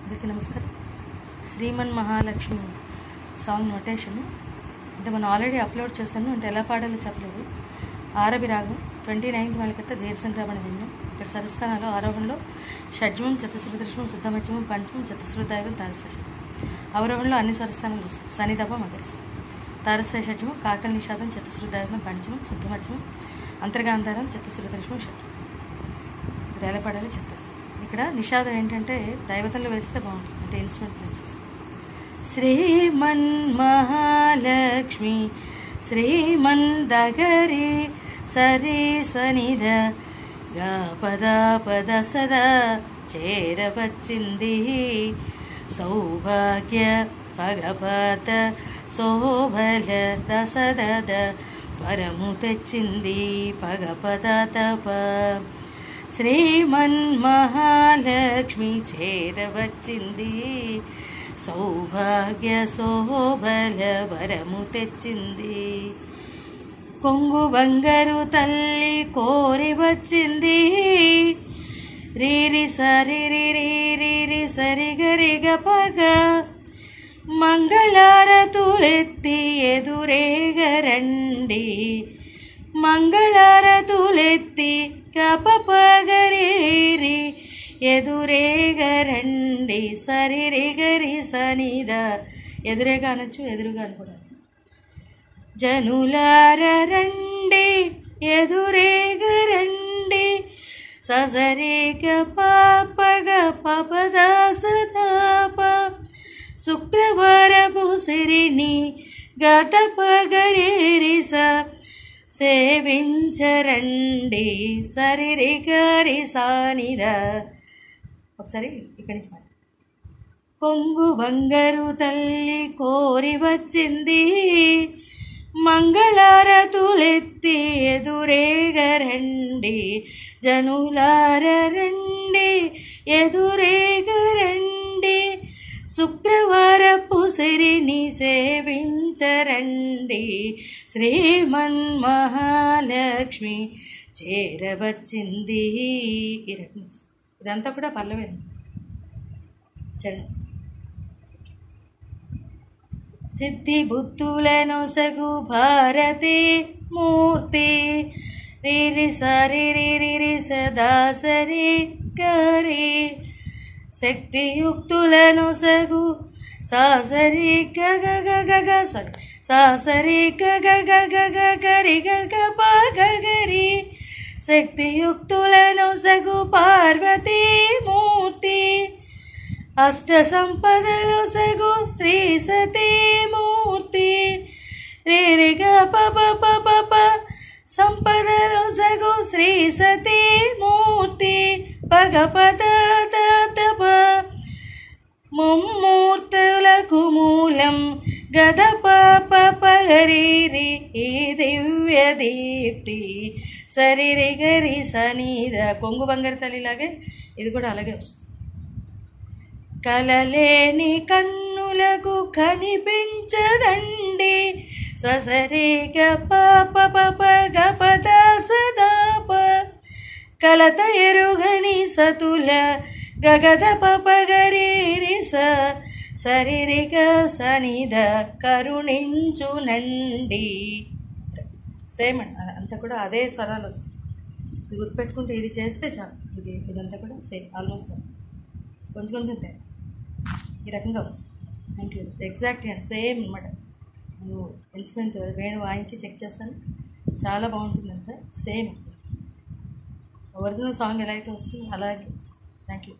అందరికీ నమస్కారం. Shriman Mahalakshmi song notation అంటే మనం ఆల్రెడీ అప్లోడ్ చేశాను. అంటే ఎలా పాడాలో చెప్పలేదు. ఆరవి రాగం 29th మలికత్త దీర్ఘసంక్రమణ విన్యం. ఇక్కడ సరస్థానాలు ఆరోహణలో షడ్జమం, చతుశ్రుతృష్మం, శుద్ధమధ్యమం, పంచమం, చతుశ్రుతాయుగం, తారస్థ. అవరోహణలో అన్ని స్వరస్థానాలు వస్తాయి. సనిదప మగరస. తారస్థ షడ్జమం, కాకల నిషాదం, చతుశ్రుతాయుగం, పంచమం, శుద్ధమధ్యమం, అంతర్గాంధారం, చతుశ్రుతృష్మం, షడ్జమం. ఇక్కడ ఎలా పాడాలో చెప్పారు. ఇక్కడ నిషాదం ఏంటంటే దైవతంలో వేస్తే బాగుంటుంది. అంటే ఇన్స్ట్రుమెంట్ ప్లేసెస్. శ్రీమన్ మహాలక్ష్మి శ్రీమందగరి సరి సనిధ పద పద సదా చేరవచ్చింది సౌభాగ్య భగవత శోభల దసదద వరము తెచ్చింది పగపద తప. శ్రీమన్ మహాలక్ష్మి చేరవచ్చింది సౌభాగ్య శోభల వరము తెచ్చింది. కొంగు బంగారు తల్లి కోరి వచ్చింది రీరి సరి రీరి సరిగరిగ పగ మంగళారతులెత్తి ఎదురేగరండి మంగళారతులెత్తి కపపగరి ఎదురేగరండి సరిరిగరి సనిద. ఎదురేగా అనొచ్చు, ఎదురుగా అనుకోవడం. జనులార రండి ఎదురేగరండి ససరిగ పాపగ పపద సదాప శుక్రవారపు సిరిని గతపగరిస సేవించరండి సరిరిగరి సానిద. ఒకసారి ఇక్కడి నుంచి మాట. కొంగు బంగారు తల్లి కోరి వచ్చింది మంగళారతులెత్తి ఎదురేగరండి జనులార రండి ఎదురేగరండి శుక్రవారపు సిరిని సేవించరండి శ్రీమన్ మహాలక్ష్మి చేరవచ్చింది. ఇదంతా కూడా పల్లవే. చరణం. సిద్ధి బుద్ధులను సగు భారతి మూర్తి రిరి సరి రిరి సదా సరి గరి శక్తియుక్తులను సగు సాసరి గగ గగ సాసరి గగ గగ గరి గగ గరి శక్తియుక్తులను సగు పార్వతీ మూర్తి అష్ట సంపదలు సగు శ్రీ సతీ మూర్తి రేరిగ పప పప సంపదలు సగు శ్రీ సతీ మూర్తి పగపద తప ముమ్మూర్తులకు మూలం గద పాప పగరి ఈ దివ్య దీప్తి సరిరిగరి సనీద. కొంగు బంగారు తల్లిలాగే ఇది కూడా అలాగే వస్తుంది. కలలేని కన్నులకు కనిపించదండి ససరిగ పాప పప గపద సదాప కలత ఎరుగని సతుల గగద పపగరి సరిరిగ సనిద కరుణించునండి. సేమ్ అండి, అంతా కూడా అదే స్వరాలు వస్తాయి. ఇది గుర్తుపెట్టుకుంటే ఇది చేస్తే చాలు. ఇదంతా కూడా సేమ్ ఆల్మోస్ట్ కొంచెం కొంచెం తేడా ఈ రకంగా వస్తుంది. Thank you. ఎగ్జాక్ట్లీ అండి, సేమ్ అనమాట. నేను ఇన్స్ట్రుమెంట్ వేణు వాయించి చెక్ చేస్తాను, చాలా బాగుంటుంది. అంతా సేమ్ ఒరిజినల్ సాంగ్ ఎలా అయితే వస్తుంది అలాగే వస్తుంది. Thank you.